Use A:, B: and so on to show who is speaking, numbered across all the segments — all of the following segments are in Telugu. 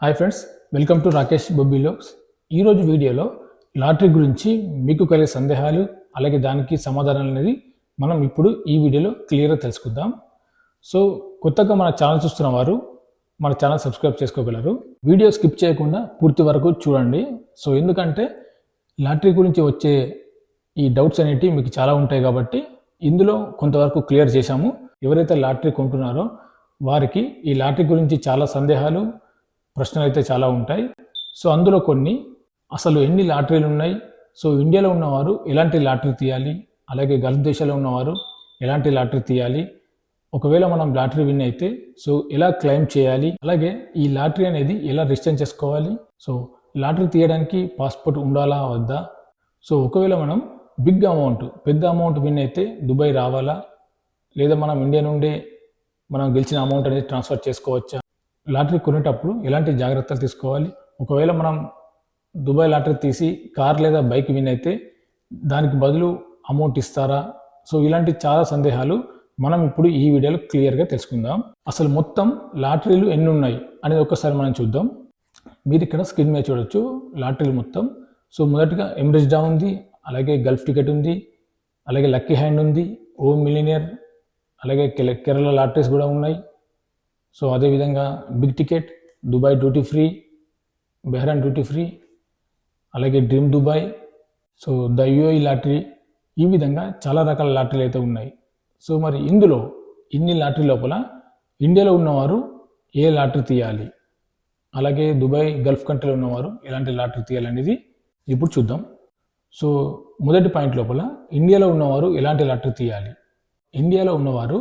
A: Hi friends, welcome to Rakesh బొబ్బిలోక్స్. ఈరోజు వీడియోలో లాటరీ గురించి మీకు కలిగే సందేహాలు అలాగే దానికి సమాధానాలు అనేది మనం ఇప్పుడు ఈ వీడియోలో క్లియర్గా తెలుసుకుందాం. సో కొత్తగా మన ఛానల్ చూస్తున్న వారు మన ఛానల్ సబ్స్క్రైబ్ చేసుకోగలరు. వీడియో స్కిప్ చేయకుండా పూర్తి వరకు చూడండి. సో ఎందుకంటే లాటరీ గురించి వచ్చే ఈ డౌట్స్ అనేటివి మీకు చాలా ఉంటాయి కాబట్టి ఇందులో కొంతవరకు క్లియర్ చేశాము. ఎవరైతే లాటరీ కొంటున్నారో వారికి ఈ లాటరీ గురించి చాలా సందేహాలు ప్రశ్నలు అయితే చాలా ఉంటాయి. సో అందులో కొన్ని అసలు ఎన్ని లాటరీలు ఉన్నాయి, సో ఇండియాలో ఉన్నవారు ఎలాంటి లాటరీ తీయాలి, అలాగే గల్ఫ్ దేశాల్లో ఉన్నవారు ఎలాంటి లాటరీ తీయాలి, ఒకవేళ మనం లాటరీ విన్ అయితే సో ఎలా క్లెయిమ్ చేయాలి, అలాగే ఈ లాటరీ అనేది ఎలా రిజిస్టర్ చేసుకోవాలి, సో లాటరీ తీయడానికి పాస్పోర్ట్ ఉండాలా వద్దా, సో ఒకవేళ మనం పెద్ద అమౌంట్ విన్ అయితే దుబాయ్ రావాలా, లేదా మనం ఇండియా నుండే మనం గెలిచిన అమౌంట్ అనేది ట్రాన్స్ఫర్ చేసుకోవచ్చా, లాటరీ కొనేటప్పుడు ఎలాంటి జాగ్రత్తలు తీసుకోవాలి, ఒకవేళ మనం దుబాయ్ లాటరీ తీసి కార్ లేదా బైక్ విన్ అయితే దానికి బదులు అమౌంట్ ఇస్తారా, సో ఇలాంటి చాలా సందేహాలు మనం ఇప్పుడు ఈ వీడియోలో క్లియర్గా తెలుసుకుందాం. అసలు మొత్తం లాటరీలు ఎన్ని ఉన్నాయి అనేది ఒక్కసారి మనం చూద్దాం. మీరు ఇక్కడ స్క్రీన్ మీద చూడొచ్చు లాటరీలు మొత్తం. సో మొదటిగా ఎమిరేట్స్ డ్రా ఉంది, అలాగే గల్ఫ్ టికెట్ ఉంది, అలాగే లక్కీ హ్యాండ్ ఉంది, ఓ మిలియనియర్, అలాగే కేరళ లాటరీస్ కూడా ఉన్నాయి. సో అదేవిధంగా big ticket, Dubai duty free, Bahrain duty free, అలాగే dream Dubai, so the UAE lottery, ఈ విధంగా చాలా రకాల లాటరీలు అయితే ఉన్నాయి. సో మరి ఇందులో ఇన్ని లాటరీ లోపల ఇండియాలో ఉన్నవారు ఏ లాటరీ తీయాలి, అలాగే దుబాయ్ గల్ఫ్ కంట్రీలో ఉన్నవారు ఎలాంటి లాటరీ తీయాలనేది ఇప్పుడు చూద్దాం. సో మొదటి పాయింట్ లోపల ఇండియాలో ఉన్నవారు ఎలాంటి లాటరీ తీయాలి. ఇండియాలో ఉన్నవారు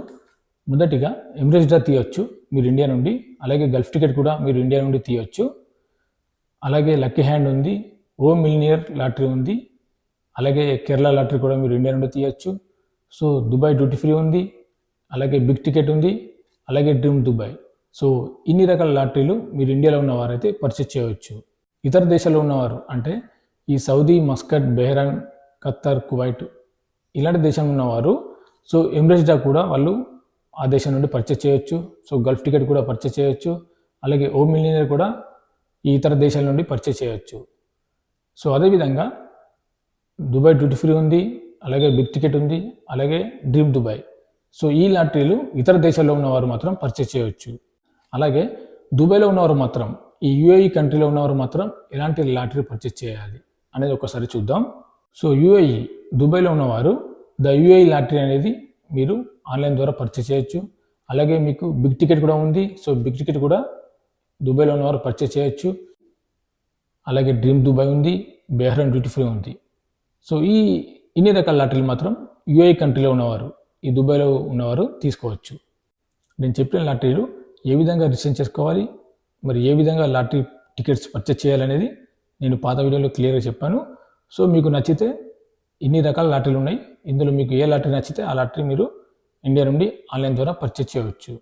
A: మొదటిగా ఎమిరేట్స్ డ్రా తీయొచ్చు మీరు ఇండియా నుండి, అలాగే గల్ఫ్ టికెట్ కూడా మీరు ఇండియా నుండి తీయొచ్చు, అలాగే లక్కీ హ్యాండ్ ఉంది, ఓ మిలియనియర్ లాటరీ ఉంది, అలాగే కేరళ లాటరీ కూడా మీరు ఇండియా నుండి తీయొచ్చు, సో దుబాయ్ డ్యూటీ ఫ్రీ ఉంది, అలాగే బిగ్ టికెట్ ఉంది, అలాగే డ్రీమ్ దుబాయ్. సో ఇన్ని రకాల లాటరీలు మీరు ఇండియాలో ఉన్నవారైతే పర్చేస్ చేయవచ్చు. ఇతర దేశాల్లో ఉన్నవారు అంటే ఈ సౌదీ, మస్కట్, బెహ్రాన్, ఖత్తర్, కువైట్ ఇలాంటి దేశంలో ఉన్నవారు సో ఎమిరేట్స్ డ్రా కూడా వాళ్ళు ఆ దేశం నుండి పర్చేస్ చేయొచ్చు, సో గల్ఫ్ టికెట్ కూడా పర్చేస్ చేయొచ్చు, అలాగే ఓ మిలియనియర్ కూడా ఈ ఇతర దేశాల నుండి పర్చేస్ చేయొచ్చు. సో అదేవిధంగా దుబాయ్ డ్యూటీ ఫ్రీ ఉంది, అలాగే బిగ్ టికెట్ ఉంది, అలాగే డ్రీమ్ దుబాయ్. సో ఈ లాటరీలు ఇతర దేశాల్లో ఉన్నవారు మాత్రం పర్చేస్ చేయొచ్చు. అలాగే దుబాయ్లో ఉన్నవారు మాత్రం, ఈ యూఏఈ కంట్రీలో ఉన్నవారు మాత్రం ఎలాంటి లాటరీ పర్చేస్ చేయాలి అనేది ఒకసారి చూద్దాం. సో యూఏఈ దుబాయ్లో ఉన్నవారు ద యూఏఈ లాటరీ అనేది మీరు ఆన్లైన్ ద్వారా పర్చేస్ చేయొచ్చు. అలాగే మీకు బిగ్ టికెట్ కూడా ఉంది, సో బిగ్ టికెట్ కూడా దుబాయ్లో ఉన్నవారు పర్చేస్ చేయొచ్చు. అలాగే డ్రీమ్ దుబాయ్ ఉంది, బెహ్రాన్ డ్యూటీ ఫ్రీ ఉంది. సో ఇన్ని రకాల లాటరీలు మాత్రం యూఏఈ కంట్రీలో ఉన్నవారు, ఈ దుబాయ్లో ఉన్నవారు తీసుకోవచ్చు. నేను చెప్పిన లాటరీలు ఏ విధంగా రిజిస్టర్ చేసుకోవాలి, మరి ఏ విధంగా లాటరీ టికెట్స్ పర్చేస్ చేయాలనేది నేను పాత వీడియోలో క్లియర్గా చెప్పాను. సో మీకు నచ్చితే ఇన్ని రకాల లాటరీలు ఉన్నాయి, ఇందులో మీకు ఏ లాటరీ నచ్చితే ఆ లాటరీ మీరు ఇండియా నుండి ఆన్లైన్ ద్వారా పర్చేస్ చేయవచ్చు.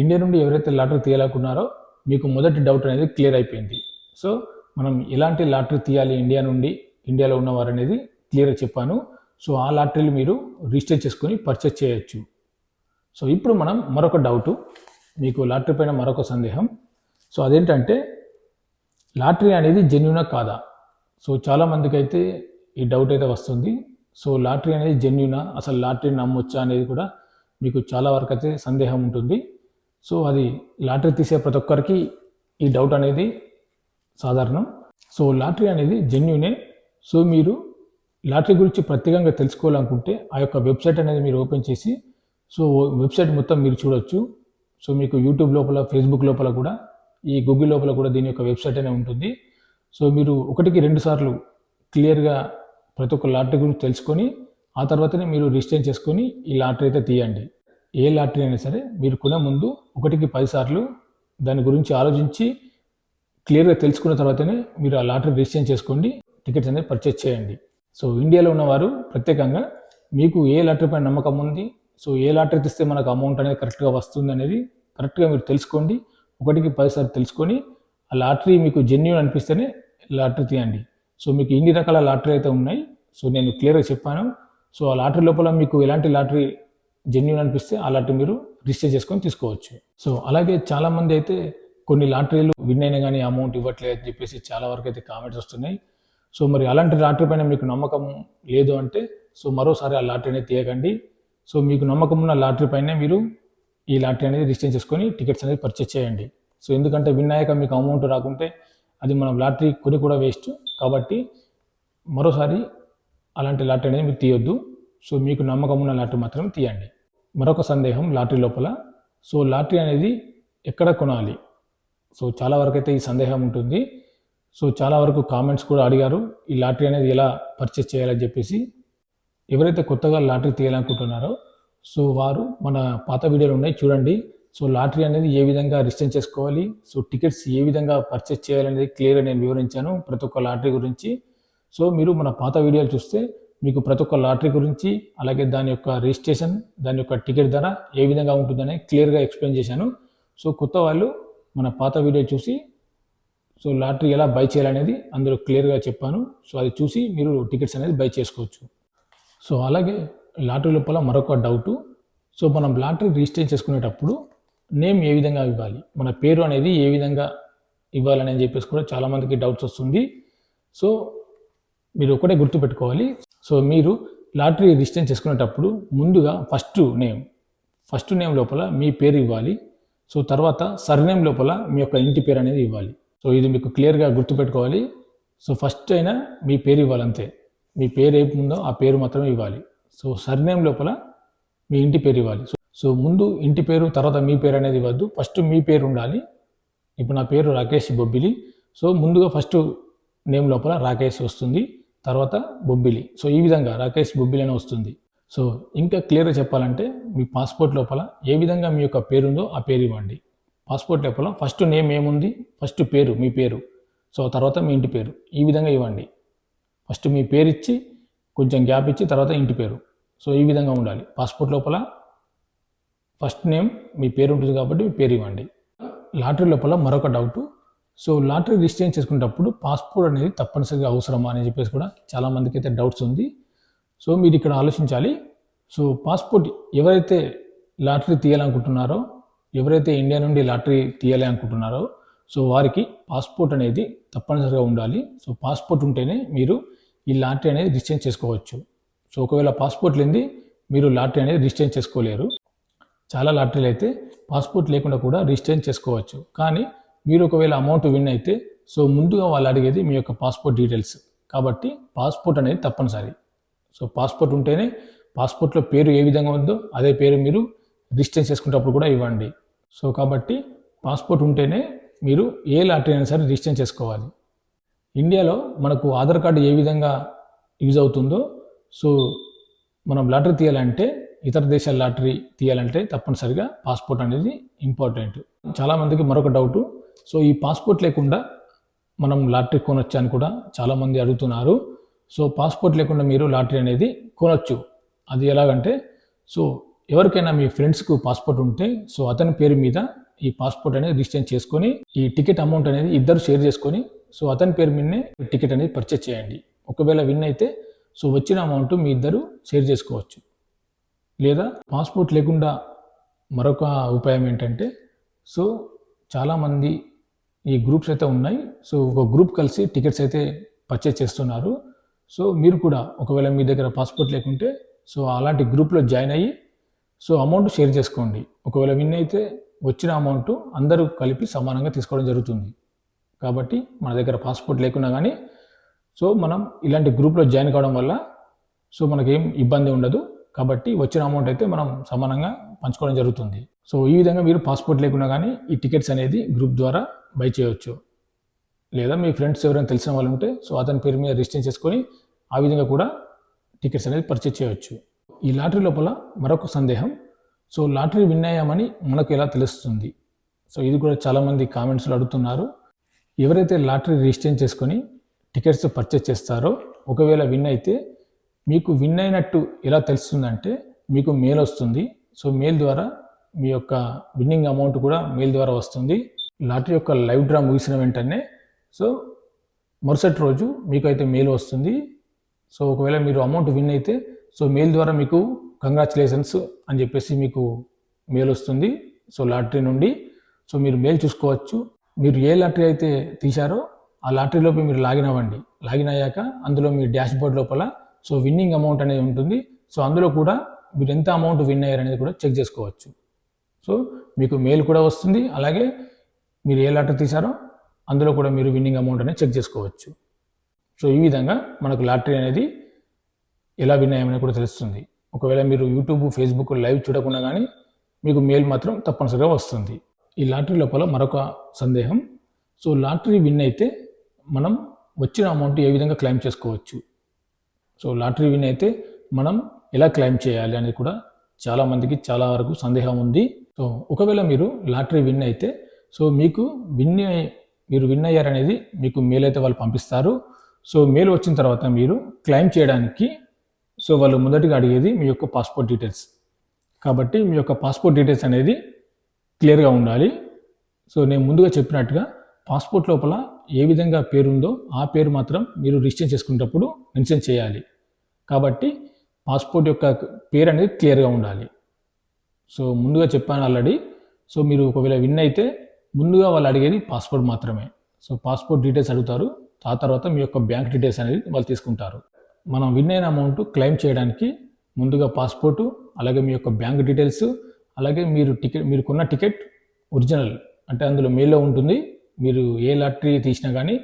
A: ఇండియా నుండి ఎవరైతే లాటరీ తీయాలనుకున్నారో మీకు మొదటి డౌట్ అనేది క్లియర్ అయిపోయింది. సో మనం ఎలాంటి లాటరీ తీయాలి ఇండియా నుండి, ఇండియాలో ఉన్నవారు అనేది క్లియర్గా చెప్పాను. సో ఆ లాటరీలు మీరు రిజిస్టర్ చేసుకొని పర్చేస్ చేయొచ్చు. సో ఇప్పుడు మనం మరొక డౌటు, మీకు లాటరీ పైన మరొక సందేహం. సో అదేంటంటే లాటరీ అనేది జెన్యూనా కాదా. సో చాలామందికి అయితే ఈ డౌట్ అయితే వస్తుంది. సో లాటరీ అనేది జెన్యూనా, అసలు లాటరీ నమ్మొచ్చా అనేది కూడా మీకు చాలా వరకు అయితే సందేహం ఉంటుంది. సో అది లాటరీ తీసే ప్రతి ఒక్కరికి ఈ డౌట్ అనేది సాధారణం. సో లాటరీ అనేది జెన్యూనే. సో మీరు లాటరీ గురించి ప్రత్యేకంగా తెలుసుకోవాలనుకుంటే ఆ యొక్క వెబ్సైట్ అనేది మీరు ఓపెన్ చేసి సో వెబ్సైట్ మొత్తం మీరు చూడొచ్చు. సో మీకు యూట్యూబ్ లోపల, ఫేస్బుక్ లోపల కూడా, ఈ గూగుల్ లోపల కూడా దీని యొక్క వెబ్సైట్ అనేది ఉంటుంది. సో మీరు 1-2 సార్లు క్లియర్గా ప్రతి ఒక్క లాటరీ గురించి తెలుసుకొని ఆ తర్వాతనే మీరు రిజిస్టర్ చేసుకొని ఈ లాటరీ అయితే తీయండి. ఏ లాటరీ అయినా సరే మీరు కొనే ముందు 1-10 సార్లు దాని గురించి ఆలోచించి క్లియర్గా తెలుసుకున్న తర్వాతనే మీరు ఆ లాటరీ రిజిస్టర్ చేసుకోండి, టికెట్స్ అనేది పర్చేస్ చేయండి. సో ఇండియాలో ఉన్నవారు ప్రత్యేకంగా మీకు ఏ లాటరీ పైన నమ్మకం ఉంది, సో ఏ లాటరీ తీస్తే మనకు అమౌంట్ అనేది కరెక్ట్గా వస్తుంది అనేది కరెక్ట్గా మీరు తెలుసుకోండి. 1-10 సార్లు తెలుసుకొని ఆ లాటరీ మీకు జెన్యూన్ అనిపిస్తేనే లాటరీ తీయండి. సో మీకు ఇన్ని రకాల లాటరీ అయితే ఉన్నాయి, సో నేను క్లియర్గా చెప్పాను. సో ఆ లాటరీ లోపల మీకు ఎలాంటి లాటరీ జెన్యూన్ అనిపిస్తే ఆ లాటరీ మీరు రిజిస్టర్ చేసుకొని తీసుకోవచ్చు. సో అలాగే చాలామంది అయితే కొన్ని లాటరీలు విన్ అయినా కానీ అమౌంట్ ఇవ్వట్లేదు అని చెప్పేసి చాలా వరకు అయితే కామెంట్స్ వస్తున్నాయి. సో మరి అలాంటి లాటరీ పైన మీకు నమ్మకం లేదు అంటే సో మరోసారి ఆ లాటరీ అనేది తీయకండి. సో మీకు నమ్మకం ఉన్న లాటరీ పైన మీరు ఈ లాటరీ అనేది రిజిస్టర్ చేసుకొని టికెట్స్ అనేది పర్చేస్ చేయండి. సో ఎందుకంటే విన్ అయ్యాక మీకు అమౌంట్ రాకుంటే అది మనం లాటరీ కొని కూడా వేస్ట్. కాబట్టి మరోసారి అలాంటి లాటరీ అనేది మీరు తీయొద్దు. సో మీకు నమ్మకం ఉన్న లాటరీ మాత్రమే తీయండి. మరొక సందేహం లాటరీ లోపల, సో లాటరీ అనేది ఎక్కడ కొనాలి? సో చాలా వరకు అయితే ఈ సందేహం ఉంటుంది. సో చాలా వరకు కామెంట్స్ కూడా అడిగారు ఈ లాటరీ అనేది ఎలా పర్చేస్ చేయాలని చెప్పేసి. ఎవరైతే కొత్తగా లాటరీ తీయాలనుకుంటున్నారో సో వారు మన పాత వీడియోలు ఉన్నాయి చూడండి. సో లాటరీ అనేది ఏ విధంగా రిజిస్టర్ చేసుకోవాలి, సో టికెట్స్ ఏ విధంగా పర్చేస్ చేయాలనేది క్లియర్గా నేను వివరించాను ప్రతి ఒక్క లాటరీ గురించి. సో మీరు మన పాత వీడియోలు చూస్తే మీకు ప్రతి ఒక్క లాటరీ గురించి అలాగే దాని యొక్క రిజిస్ట్రేషన్, దాని యొక్క టికెట్ ధర ఏ విధంగా ఉంటుందని క్లియర్గా ఎక్స్ప్లెయిన్ చేశాను. సో కొత్త వాళ్ళు మన పాత వీడియో చూసి సో లాటరీ ఎలా బై చేయాలనేది అందులో క్లియర్గా చెప్పాను. సో అది చూసి మీరు టికెట్స్ అనేది బై చేసుకోవచ్చు. సో అలాగే లాటరీ లోపల మరొక డౌటు, సో మనం లాటరీ రిజిస్టర్ చేసుకునేటప్పుడు నేమ్ ఏ విధంగా ఇవ్వాలి, మన పేరు అనేది ఏ విధంగా ఇవ్వాలని చెప్పేసి కూడా చాలామందికి డౌట్స్ వస్తుంది. సో మీరు ఒకటే గుర్తుపెట్టుకోవాలి, సో మీరు లాటరీ రిజిస్టర్ చేసుకునేటప్పుడు ముందుగా ఫస్ట్ నేమ్ లోపల మీ పేరు ఇవ్వాలి. సో తర్వాత సర్నేమ్ లోపల మీ యొక్క ఇంటి పేరు అనేది ఇవ్వాలి. సో ఇది మీకు క్లియర్గా గుర్తుపెట్టుకోవాలి. సో ఫస్ట్ అయినా మీ పేరు ఇవ్వాలి అంతే, మీ పేరు ఏముందో ఆ పేరు మాత్రమే ఇవ్వాలి. సో సర్నేమ్ లోపల మీ ఇంటి పేరు ఇవ్వాలి. సో ముందు ఇంటి పేరు తర్వాత మీ పేరు అనేది ఇవ్వద్దు, ఫస్ట్ మీ పేరు ఉండాలి. ఇప్పుడు నా పేరు రాకేష్ బొబ్బిలి. సో ముందుగా ఫస్ట్ నేమ్ లోపల రాకేష్ వస్తుంది, తర్వాత బొబ్బిలి. సో ఈ విధంగా రాకేష్ బొబ్బిలి అని వస్తుంది. సో ఇంకా క్లియర్గా చెప్పాలంటే మీ పాస్పోర్ట్ లోపల ఏ విధంగా మీ యొక్క పేరు ఉందో ఆ పేరు ఇవ్వండి. పాస్పోర్ట్ లోపల ఫస్ట్ నేమ్ ఏముంది, ఫస్ట్ పేరు మీ పేరు, సో తర్వాత మీ ఇంటి పేరు, ఈ విధంగా ఇవ్వండి. ఫస్ట్ మీ పేరు ఇచ్చి కొంచెం గ్యాప్ ఇచ్చి తర్వాత ఇంటి పేరు. సో ఈ విధంగా ఉండాలి. పాస్పోర్ట్ లోపల ఫస్ట్ నేమ్ మీ పేరు ఉంటుంది కాబట్టి మీ పేరు ఇవ్వండి. లాటరీ లోపల మరొక డౌటు, సో లాటరీ రిజిస్టర్ చేసుకునేటప్పుడు పాస్పోర్ట్ అనేది తప్పనిసరిగా అవసరమా అని చెప్పేసి కూడా చాలామందికి అయితే డౌట్స్ ఉంది. సో మీరు ఇక్కడ ఆలోచించాలి. సో పాస్పోర్ట్ ఎవరైతే లాటరీ తీయాలనుకుంటున్నారో, ఎవరైతే ఇండియా నుండి లాటరీ తీయాలి అనుకుంటున్నారో సో వారికి పాస్పోర్ట్ అనేది తప్పనిసరిగా ఉండాలి. సో పాస్పోర్ట్ ఉంటేనే మీరు ఈ లాటరీ అనేది రిజిస్టర్ చేసుకోవచ్చు. సో ఒకవేళ పాస్పోర్ట్ లేనిది మీరు లాటరీ అనేది రిజిస్టర్ చేసుకోలేరు. చాలా లాటరీలు అయితే పాస్పోర్ట్ లేకుండా కూడా రిజిస్టర్ చేసుకోవచ్చు. కానీ మీరు ఒకవేళ అమౌంట్ విన్ అయితే సో ముందుగా వాళ్ళు అడిగేది మీ యొక్క పాస్పోర్ట్ డీటెయిల్స్. కాబట్టి పాస్పోర్ట్ అనేది తప్పనిసరి. సో పాస్పోర్ట్ ఉంటేనే పాస్పోర్ట్లో పేరు ఏ విధంగా ఉందో అదే పేరు మీరు రిజిస్టర్ చేసుకునేటప్పుడు కూడా ఇవ్వండి. సో కాబట్టి పాస్పోర్ట్ ఉంటేనే మీరు ఏ లాటరీ అయినా సరే రిజిస్టర్ చేసుకోవాలి. ఇండియాలో మనకు ఆధార్ కార్డు ఏ విధంగా యూజ్ అవుతుందో సో మనం లాటరీ తీయాలంటే, ఇతర దేశాల లాటరీ తీయాలంటే తప్పనిసరిగా పాస్పోర్ట్ అనేది ఇంపార్టెంట్. చాలామందికి మరొక డౌటు, సో ఈ పాస్పోర్ట్ లేకుండా మనం లాటరీ కొనొచ్చు అని కూడా చాలామంది అడుగుతున్నారు. సో పాస్పోర్ట్ లేకుండా మీరు లాటరీ అనేది కొనొచ్చు. అది ఎలాగంటే, సో ఎవరికైనా మీ ఫ్రెండ్స్కు పాస్పోర్ట్ ఉంటే సో అతని పేరు మీద ఈ పాస్పోర్ట్ అనేది రిజిస్టర్ చేసుకొని ఈ టికెట్ అమౌంట్ అనేది ఇద్దరు షేర్ చేసుకొని సో అతని పేరు మీదనే టికెట్ అనేది పర్చేస్ చేయండి. ఒకవేళ విన్ అయితే సో వచ్చిన అమౌంట్ మీ ఇద్దరు షేర్ చేసుకోవచ్చు. లేదా పాస్పోర్ట్ లేకుండా మరొక ఉపాయం ఏంటంటే, సో చాలామంది ఈ గ్రూప్స్ అయితే ఉన్నాయి. సో ఒక గ్రూప్ కలిసి టికెట్స్ అయితే పర్చేస్ చేస్తున్నారు. సో మీరు కూడా ఒకవేళ మీ దగ్గర పాస్పోర్ట్ లేకుంటే సో అలాంటి గ్రూప్లో జాయిన్ అయ్యి సో అమౌంట్ షేర్ చేసుకోండి. ఒకవేళ విన్ అయితే వచ్చిన అమౌంట్ అందరూ కలిపి సమానంగా తీసుకోవడం జరుగుతుంది. కాబట్టి మన దగ్గర పాస్పోర్ట్ లేకున్నా కానీ సో మనం ఇలాంటి గ్రూప్లో జాయిన్ కావడం వల్ల సో మనకేం ఇబ్బంది ఉండదు. కాబట్టి వచ్చిన అమౌంట్ అయితే మనం సమానంగా పంచుకోవడం జరుగుతుంది. సో ఈ విధంగా మీరు పాస్పోర్ట్ లేకున్నా కానీ ఈ టికెట్స్ అనేది గ్రూప్ ద్వారా బై చేయవచ్చు. లేదా మీ ఫ్రెండ్స్ ఎవరైనా తెలిసిన వాళ్ళు ఉంటే సో అతని పేరు మీద రిజిస్టర్ చేసుకొని ఆ విధంగా కూడా టికెట్స్ అనేది పర్చేజ్ చేయవచ్చు. ఈ లాటరీ లోపల మరొక సందేహం, సో లాటరీ విన్ అయ్యామని మనకు ఎలా తెలుస్తుంది? సో ఇది కూడా చాలామంది కామెంట్స్లో అడుగుతున్నారు. ఎవరైతే లాటరీ రిజిస్టర్ చేసుకొని టికెట్స్ పర్చేజ్ చేస్తారో ఒకవేళ విన్ అయితే మీకు విన్ అయినట్టు ఎలా తెలుస్తుందంటే, మీకు మెయిల్ వస్తుంది. సో మెయిల్ ద్వారా మీ యొక్క విన్నింగ్ అమౌంట్ కూడా మెయిల్ ద్వారా వస్తుంది. లాటరీ యొక్క లైవ్ డ్రా ముగిసిన వెంటనే సో మరుసటి రోజు మీకు అయితే మెయిల్ వస్తుంది. సో ఒకవేళ మీరు అమౌంట్ విన్ అయితే సో మెయిల్ ద్వారా మీకు కంగ్రాచులేషన్స్ అని చెప్పేసి మీకు మెయిల్ వస్తుంది. సో లాటరీ నుండి సో మీరు మెయిల్ చూసుకోవచ్చు. మీరు ఏ లాటరీ అయితే తీశారో ఆ లాటరీలోకి మీరు లాగిన్ అవ్వండి. లాగిన్ అయ్యాక అందులో మీ డాష్ బోర్డ్ లోపల సో విన్నింగ్ అమౌంట్ అనేది ఉంటుంది. సో అందులో కూడా మీరు ఎంత అమౌంట్ విన్ అయ్యారు అనేది కూడా చెక్ చేసుకోవచ్చు. సో మీకు మెయిల్ కూడా వస్తుంది. అలాగే మీరు ఏ లాటరీ తీశారో అందులో కూడా మీరు విన్నింగ్ అమౌంట్ అనేది చెక్ చేసుకోవచ్చు. సో ఈ విధంగా మనకు లాటరీ అనేది ఎలా విన్ అయ్యామని కూడా తెలుస్తుంది. ఒకవేళ మీరు యూట్యూబ్, ఫేస్బుక్ లైవ్ చూడకుండా కానీ మీకు మెయిల్ మాత్రం తప్పనిసరిగా వస్తుంది. ఈ లాటరీ లోపల మరొక సందేహం, సో లాటరీ విన్ అయితే మనం వచ్చిన అమౌంట్ ఏ విధంగా క్లెయిమ్ చేసుకోవచ్చు. సో లాటరీ విన్ అయితే మనం ఎలా క్లెయిమ్ చేయాలి అనేది కూడా చాలామందికి చాలా వరకు సందేహం ఉంది. సో ఒకవేళ మీరు లాటరీ విన్ అయితే సో మీకు మీరు విన్ అయ్యారనేది మీకు మెయిల్ అయితే వాళ్ళు పంపిస్తారు. సో మెయిల్ వచ్చిన తర్వాత మీరు క్లెయిమ్ చేయడానికి సో వాళ్ళు మొదటిగా అడిగేది మీ యొక్క పాస్పోర్ట్ డీటెయిల్స్. కాబట్టి మీ యొక్క పాస్పోర్ట్ డీటెయిల్స్ అనేది క్లియర్గా ఉండాలి. సో నేను ముందుగా చెప్పినట్టుగా పాస్పోర్ట్ లోపల ఏ విధంగా పేరు ఉందో ఆ పేరు మాత్రం మీరు రిజిస్టర్ చేసుకునేటప్పుడు మెన్షన్ చేయాలి. కాబట్టి పాస్పోర్ట్ యొక్క పేరు అనేది క్లియర్గా ఉండాలి. సో ముందుగా చెప్పాను ఆల్రెడీ. సో మీరు ఒకవేళ విన్ అయితే ముందుగా వాళ్ళు అడిగేది పాస్పోర్ట్ మాత్రమే. సో పాస్పోర్ట్ డీటెయిల్స్ అడుగుతారు. ఆ తర్వాత మీ యొక్క బ్యాంక్ డీటెయిల్స్ అనేది వాళ్ళు తీసుకుంటారు. మనం విన్ అయిన అమౌంట్ క్లెయిమ్ చేయడానికి ముందుగా పాస్పోర్టు, అలాగే మీ యొక్క బ్యాంక్ డీటెయిల్స్, అలాగే మీరు కొన్న టికెట్ ఒరిజినల్ అంటే అందులో మెయిల్లో ఉంటుంది. మీరు ఏ లాటరీ తీసినా కానీ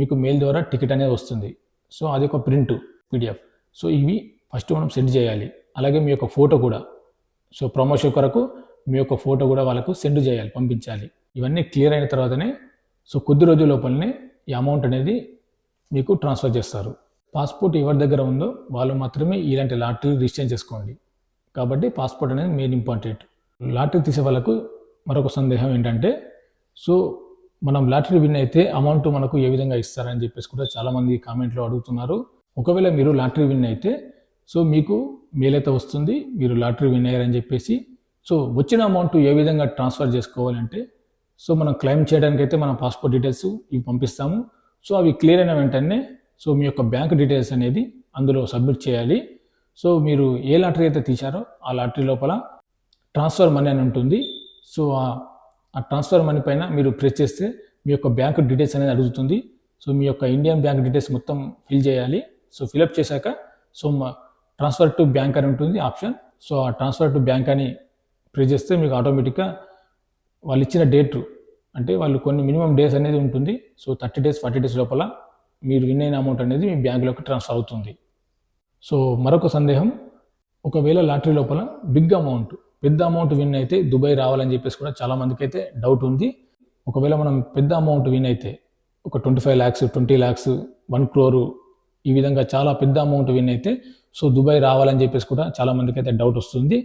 A: మీకు మెయిల్ ద్వారా టికెట్ అనేది వస్తుంది. సో అది ఒక ప్రింట్ PDF. సో ఇవి ఫస్ట్ మనం సెండ్ చేయాలి. అలాగే మీ యొక్క ఫోటో కూడా, సో ప్రమోషన్ కొరకు మీ యొక్క ఫోటో కూడా వాళ్ళకు సెండ్ చేయాలి, పంపించాలి. ఇవన్నీ క్లియర్ అయిన తర్వాతనే సో కొద్ది రోజుల లోపలనే ఈ అమౌంట్ అనేది మీకు ట్రాన్స్ఫర్ చేస్తారు. పాస్పోర్ట్ ఎవరి దగ్గర ఉందో వాళ్ళు మాత్రమే ఇలాంటి లాటరీ రిజిస్టర్ చేసుకోండి. కాబట్టి పాస్పోర్ట్ అనేది మెయిన్ ఇంపార్టెంట్. లాటరీ తీసే వాళ్ళకు మరొక సందేహం ఏంటంటే, సో మనం లాటరీ విన్ అయితే అమౌంట్ మనకు ఏ విధంగా ఇస్తారని చెప్పేసి కూడా చాలామంది కామెంట్లో అడుగుతున్నారు. ఒకవేళ మీరు లాటరీ విన్ అయితే సో మీకు మెయిల్ అయితే వస్తుంది, మీరు లాటరీ విన్ అయ్యారని చెప్పేసి. సో వచ్చిన అమౌంట్ ఏ విధంగా ట్రాన్స్ఫర్ చేసుకోవాలంటే, సో మనం క్లెయిమ్ చేయడానికి అయితే మన పాస్పోర్ట్ డీటెయిల్స్ ఇవి పంపిస్తాము. సో అవి క్లియర్ అయిన వెంటనే సో మీ యొక్క బ్యాంక్ డీటెయిల్స్ అనేది అందులో సబ్మిట్ చేయాలి. సో మీరు ఏ లాటరీ అయితే తీశారో ఆ లాటరీ లోపల ట్రాన్స్ఫర్ మనీ అని ఉంటుంది. సో ఆ ట్రాన్స్ఫర్ మనీ పైన మీరు ప్రెస్ చేస్తే మీ యొక్క బ్యాంక్ డీటెయిల్స్ అనేది అడుగుతుంది. సో మీ యొక్క ఇండియన్ బ్యాంక్ డీటెయిల్స్ మొత్తం ఫిల్ చేయాలి. సో ఫిల్అప్ చేశాక సో ట్రాన్స్ఫర్ టు బ్యాంక్ అని ఉంటుంది ఆప్షన్. సో ఆ ట్రాన్స్ఫర్ టు బ్యాంక్ అని ప్రెస్ చేస్తే మీకు ఆటోమేటిక్గా వాళ్ళు ఇచ్చిన డేట్ అంటే వాళ్ళు కొన్ని మినిమం డేస్ అనేది ఉంటుంది. సో 30 days 40 days లోపల మీరు విన్ అయిన అమౌంట్ అనేది మీ బ్యాంకులోకి ట్రాన్స్ఫర్ అవుతుంది. సో మరొక సందేహం, ఒకవేళ లాటరీ లోపల బిగ్ అమౌంట్, పెద్ద అమౌంట్ విన్ అయితే దుబాయ్ రావాలని చెప్పేసి కూడా చాలామందికి అయితే డౌట్ ఉంది. ఒకవేళ మనం పెద్ద అమౌంట్ విన్ అయితే ఒక 25 lakhs 20 lakhs 1 crore ఈ విధంగా చాలా పెద్ద అమౌంట్ విన్ అయితే సో దుబాయ్ రావాలని చెప్పేసి కూడా చాలామందికి అయితే డౌట్ వస్తుంది.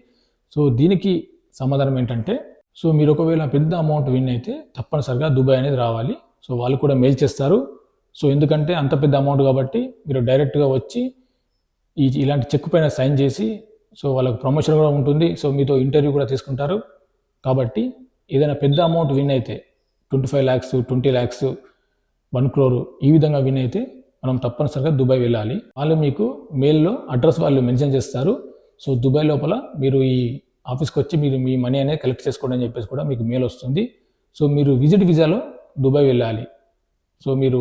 A: సో దీనికి సమాధానం ఏంటంటే, సో మీరు ఒకవేళ పెద్ద అమౌంట్ విన్ అయితే తప్పనిసరిగా దుబాయ్ అనేది రావాలి. సో వాళ్ళు కూడా మెయిల్ చేస్తారు. సో ఎందుకంటే అంత పెద్ద అమౌంట్ కాబట్టి మీరు డైరెక్ట్గా వచ్చి ఇలాంటి చెక్ పైన సైన్ చేసి సో వాళ్ళకు ప్రమోషన్ కూడా ఉంటుంది. సో మీతో ఇంటర్వ్యూ కూడా తీసుకుంటారు. కాబట్టి ఏదైనా పెద్ద అమౌంట్ విన్ అయితే 25 lakhs 20 lakhs 1 crore ఈ విధంగా విన్ అయితే మనం తప్పనిసరిగా దుబాయ్ వెళ్ళాలి. వాళ్ళు మీకు మెయిల్లో అడ్రస్ వాళ్ళు మెన్షన్ చేస్తారు. సో దుబాయ్ లోపల మీరు ఈ ఆఫీస్కి వచ్చి మీరు మీ మనీ అనేది కలెక్ట్ చేసుకోండి అని చెప్పేసి కూడా మీకు మెయిల్ వస్తుంది. సో మీరు విజిట్ వీసాలో దుబాయ్ వెళ్ళాలి. సో మీరు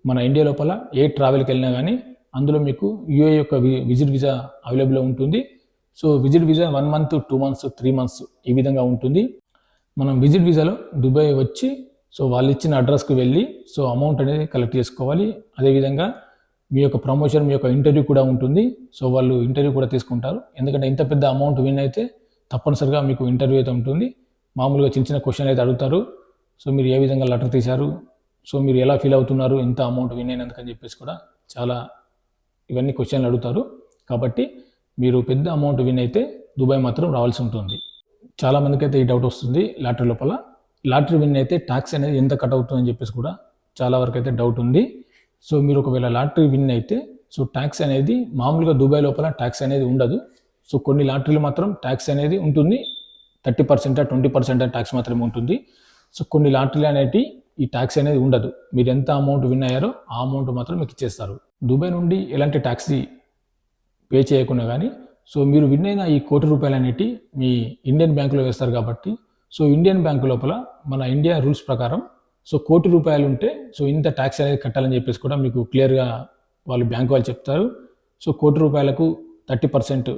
A: మన ఇండియా లోపల ఏ ట్రావెల్కి వెళ్ళినా కానీ అందులో మీకు UAE యొక్క విజిట్ వీసా అవైలబుల్ ఉంటుంది. So visit visa 1 month 2 months 3 months ఈ విధంగా ఉంటుంది. మనం విజిట్ వీసాలో దుబాయ్ వచ్చి సో వాళ్ళు ఇచ్చిన అడ్రస్కి వెళ్ళి సో అమౌంట్ అనేది కలెక్ట్ చేసుకోవాలి. అదేవిధంగా మీ యొక్క ప్రమోషన్, మీ యొక్క ఇంటర్వ్యూ కూడా ఉంటుంది. సో వాళ్ళు ఇంటర్వ్యూ కూడా తీసుకుంటారు. ఎందుకంటే ఇంత పెద్ద అమౌంట్ విన్ అయితే తప్పనిసరిగా మీకు ఇంటర్వ్యూ అయితే ఉంటుంది. మామూలుగా చిన్న చిన్న క్వశ్చన్ అయితే అడుగుతారు. సో మీరు ఏ విధంగా లెటర్ తీశారు, సో మీరు ఎలా ఫీల్ అవుతున్నారు, ఇంత అమౌంట్ విన్ అయినందుకని చెప్పేసి కూడా చాలా ఇవన్నీ క్వశ్చన్లు అడుగుతారు. కాబట్టి మీరు పెద్ద అమౌంట్ విన్ అయితే దుబాయ్ మాత్రం రావాల్సి ఉంటుంది. చాలామందికి అయితే ఈ డౌట్ వస్తుంది, లాటరీ లోపల లాటరీ విన్ అయితే ట్యాక్స్ అనేది ఎంత కట్ అవుతుందని చెప్పేసి కూడా చాలా వరకు అయితే డౌట్ ఉంది. సో మీరు ఒకవేళ లాటరీ విన్ అయితే సో ట్యాక్స్ అనేది మామూలుగా దుబాయ్ లోపల ట్యాక్స్ అనేది ఉండదు. సో కొన్ని లాటరీలు మాత్రం ట్యాక్స్ అనేది ఉంటుంది, 30% 20% ట్యాక్స్ మాత్రమే ఉంటుంది. సో కొన్ని లాటరీలు అనేవి ఈ ట్యాక్స్ అనేది ఉండదు. మీరు ఎంత అమౌంట్ విన్ అయ్యారో ఆ అమౌంట్ మాత్రం మీకు ఇచ్చేస్తారు. దుబాయ్ నుండి ఎలాంటి ట్యాక్స్ పే చేయకుండా కానీ సో మీరు విన్ అయిన ఈ ₹1 కోటి అనేవి మీ ఇండియన్ బ్యాంకులో వేస్తారు. కాబట్టి సో ఇండియన్ బ్యాంకు లోపల మన ఇండియా రూల్స్ ప్రకారం సో ₹1,00,00,000 ఉంటే సో ఇంత ట్యాక్స్ అనేది కట్టాలని చెప్పేసి కూడా మీకు క్లియర్గా వాళ్ళు బ్యాంక్ వాళ్ళు చెప్తారు. సో ₹1,00,00,000కు 30%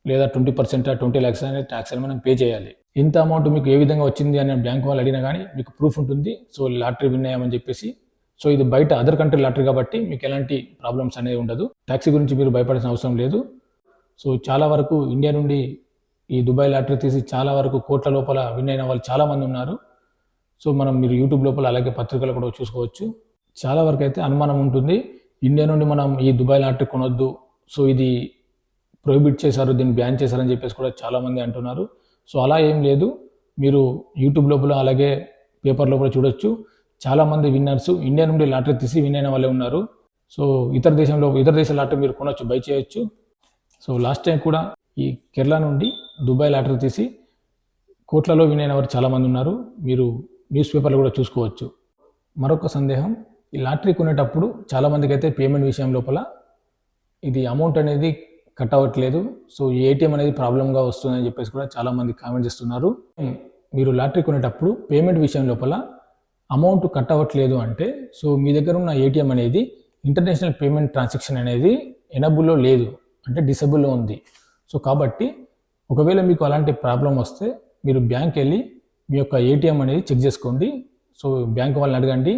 A: లేదా 20% 20 lakhs అనేది ట్యాక్స్ అని మనం పే చేయాలి. ఇంత అమౌంట్ మీకు ఏ విధంగా వచ్చింది అని బ్యాంక్ వాళ్ళు అడిగినా కానీ మీకు ప్రూఫ్ ఉంటుంది. సో లాటరీ విన్ అయ్యామని చెప్పేసి. సో ఇది బయట అదర్ కంట్రీ లాటరీ కాబట్టి మీకు ఎలాంటి ప్రాబ్లమ్స్ అనేది ఉండదు. ట్యాక్స్ గురించి మీరు భయపడాల్సిన అవసరం లేదు. సో చాలా వరకు ఇండియా నుండి ఈ దుబాయ్ లాటరీ తీసి చాలా వరకు కోట్ల లోపల విన్ అయిన వాళ్ళు చాలామంది ఉన్నారు. సో మీరు యూట్యూబ్ లోపల అలాగే పత్రికలు కూడా చూసుకోవచ్చు. చాలా వరకు అయితే అనుమానం ఉంటుంది, ఇండియా నుండి మనం ఈ దుబాయ్ లాటరీ కొనొద్దు, సో ఇది ప్రొహిబిట్ చేశారు, దీన్ని బ్యాన్ చేశారని చెప్పేసి కూడా చాలామంది అంటున్నారు. సో అలా ఏం లేదు, మీరు యూట్యూబ్ లోపల అలాగే పేపర్ లోపల చూడొచ్చు. చాలామంది విన్నర్స్ ఇండియా నుండి లాటరీ తీసి విన్ అయిన వాళ్ళే ఉన్నారు. సో ఇతర దేశాల లాటరీ మీరు కొనొచ్చు, బై చేయొచ్చు. సో లాస్ట్ టైం కూడా ఈ కేరళ నుండి దుబాయ్ లాటరీ తీసి కోట్లలో విన్ అయిన వారు చాలామంది ఉన్నారు. మీరు న్యూస్ పేపర్లో కూడా చూసుకోవచ్చు. మరొక సందేహం, ఈ లాటరీ కొనేటప్పుడు చాలామందికి అయితే పేమెంట్ విషయం లోపల ఇది అమౌంట్ అనేది కట్ అవ్వట్లేదు, సో ఏటీఎం అనేది ప్రాబ్లంగా వస్తుందని చెప్పేసి కూడా చాలామంది కామెంట్ చేస్తున్నారు. మీరు లాటరీ కొనేటప్పుడు పేమెంట్ విషయం లోపల అమౌంట్ కట్ అవ్వట్లేదు అంటే సో మీ దగ్గర ఉన్న ఏటీఎం అనేది ఇంటర్నేషనల్ పేమెంట్ ట్రాన్సాక్షన్ అనేది ఎనబుల్లో లేదు, అంటే డిసేబుల్లో ఉంది. సో కాబట్టి ఒకవేళ మీకు అలాంటి ప్రాబ్లం వస్తే మీరు బ్యాంక్ వెళ్ళి మీ యొక్క ఏటీఎం అనేది చెక్ చేసుకోండి. సో బ్యాంక్ వాళ్ళని అడగండి,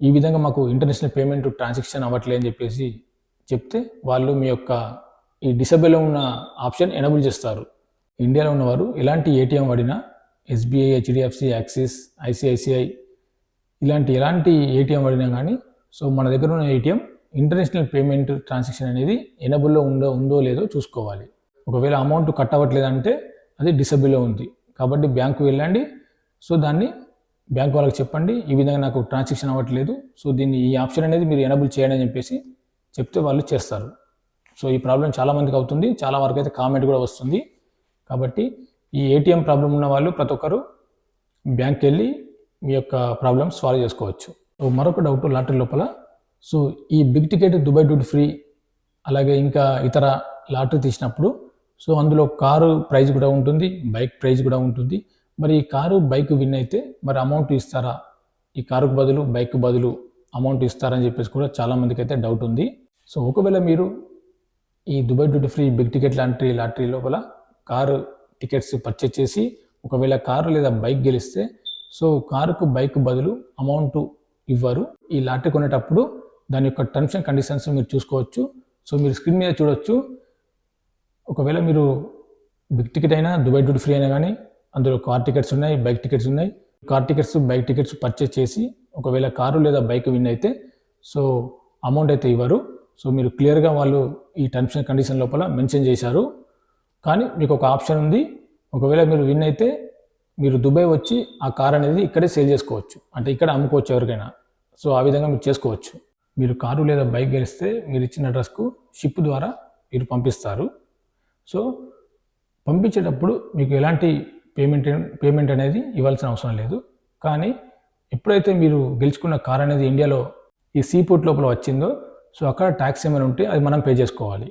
A: ఈ విధంగా మాకు ఇంటర్నేషనల్ పేమెంట్ ట్రాన్సాక్షన్ అవ్వట్లేదు అని చెప్పేసి చెప్తే వాళ్ళు మీ యొక్క ఈ డిసేబుల్లో ఉన్న ఆప్షన్ ఎనబుల్ చేస్తారు. ఇండియాలో ఉన్నవారు ఎలాంటి ఏటీఎం వాడినా ఎస్బీఐ, హెచ్డిఎఫ్సి, యాక్సిస్, ఐసిఐసిఐ ఎలాంటి ఏటీఎం వాడినా కానీ సో మన దగ్గర ఉన్న ఏటీఎం ఇంటర్నేషనల్ పేమెంట్ ట్రాన్సాక్షన్ అనేది ఎనబుల్లో ఉందో లేదో చూసుకోవాలి. ఒకవేళ అమౌంట్ కట్ అవ్వట్లేదంటే అది డిసేబుల్లో ఉంది కాబట్టి బ్యాంకు వెళ్ళండి. సో దాన్ని బ్యాంక్ వాళ్ళకి చెప్పండి, ఈ విధంగా నాకు ట్రాన్సాక్షన్ అవ్వట్లేదు, సో ఈ ఆప్షన్ అనేది మీరు ఎనబుల్ చేయండి అని చెప్పేసి చెప్తే వాళ్ళు చేస్తారు. సో ఈ ప్రాబ్లం చాలామందికి అవుతుంది, చాలా వరకు అయితే కామెంట్ కూడా వస్తుంది. కాబట్టి ఈ ఏటీఎం ప్రాబ్లం ఉన్న వాళ్ళు ప్రతి ఒక్కరు బ్యాంక్కి వెళ్ళి మీ యొక్క ప్రాబ్లమ్ సాల్వ్ చేసుకోవచ్చు. సో మరొక డౌట్ లాటరీ లోపల, సో ఈ big ticket Dubai duty free అలాగే ఇంకా ఇతర లాటరీ తీసినప్పుడు సో అందులో కారు ప్రైజ్ కూడా ఉంటుంది, బైక్ ప్రైజ్ కూడా ఉంటుంది. మరి ఈ కారు బైక్ విన్ అయితే మరి అమౌంట్ ఇస్తారా, ఈ కారుకు బదులు బైక్ బదులు అమౌంట్ ఇస్తారని చెప్పేసి కూడా చాలామందికి అయితే డౌట్ ఉంది. సో ఒకవేళ మీరు ఈ Dubai duty free big ticket lottery లోపల కారు టికెట్స్ పర్చేజ్ చేసి ఒకవేళ కారు లేదా బైక్ గెలిస్తే సో కారుకు బైక్ బదులు అమౌంట్ ఇవ్వరు. ఈ లాటరీ కొనేటప్పుడు దాని యొక్క టర్మ్స్ అండ్ కండిషన్స్ మీరు చూసుకోవచ్చు. సో మీరు స్క్రీన్ మీద చూడొచ్చు. ఒకవేళ మీరు బిగ్ టికెట్ అయినా దుబాయ్ డ్యూటీ ఫ్రీ అయినా కానీ అందులో కార్ టికెట్స్ ఉన్నాయి, బైక్ టికెట్స్ ఉన్నాయి. Car tickets, bike tickets purchase చేసి ఒకవేళ కారు లేదా బైక్ విన్ అయితే సో అమౌంట్ అయితే ఇవ్వరు. సో మీరు క్లియర్గా వాళ్ళు ఈ టర్మ్స్ అండ్ కండిషన్ లోపల మెన్షన్ చేశారు. కానీ మీకు ఒక ఆప్షన్ ఉంది, ఒకవేళ మీరు విన్ అయితే మీరు దుబాయ్ వచ్చి ఆ కార్ అనేది ఇక్కడే సేల్ చేసుకోవచ్చు, అంటే ఇక్కడ అమ్ముకోవచ్చు ఎవరికైనా. సో ఆ విధంగా మీరు చేసుకోవచ్చు. మీరు కారు లేదా బైక్ గెలిస్తే మీరు ఇచ్చిన అడ్రస్కు షిప్ ద్వారా మీరు పంపిస్తారు. సో పంపించేటప్పుడు మీకు ఎలాంటి పేమెంట్ అనేది ఇవ్వాల్సిన అవసరం లేదు. కానీ ఎప్పుడైతే మీరు గెలుచుకున్న కార్ అనేది ఇండియాలో ఈ సీపోర్ట్ లోపల వచ్చిందో సో అక్కడ ట్యాక్స్ ఏమైనా ఉంటే అది మనం పే చేసుకోవాలి.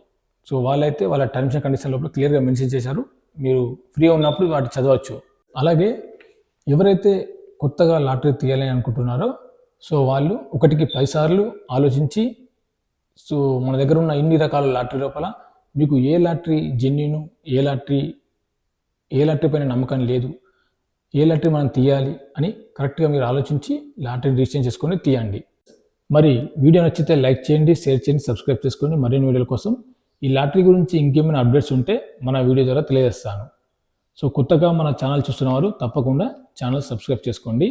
A: సో వాళ్ళైతే వాళ్ళ టర్మ్స్ అండ్ కండిషన్ లోపల క్లియర్గా మెన్షన్ చేశారు, మీరు ఫ్రీగా ఉన్నప్పుడు వాటి చదవచ్చు. అలాగే ఎవరైతే కొత్తగా లాటరీ తీయాలని అనుకుంటున్నారో సో వాళ్ళు 1కి 10 సార్లు ఆలోచించి సో మన దగ్గర ఉన్న ఇన్ని రకాల లాటరీ లోపల మీకు ఏ లాటరీ జెన్యూన్, ఏ లాటరీ పైన నమ్మకం లేదు, ఏ లాటరీ మనం తీయాలి అని కరెక్ట్గా మీరు ఆలోచించి లాటరీ రిజిస్టర్ చేసుకొని తీయండి. మరి వీడియో నచ్చితే లైక్ చేయండి, షేర్ చేయండి, సబ్స్క్రైబ్ చేసుకోండి. మరిన్ని వీడియోల కోసం ఈ లాటరీ గురించి ఇంకేమైనా అప్డేట్స్ ఉంటే మన వీడియో ద్వారా తెలియజేస్తాను. సో కొత్తగా మన ఛానల్ చూస్తున్నవారు తప్పకుండా ఛానల్ సబ్స్క్రైబ్ చేసుకోండి.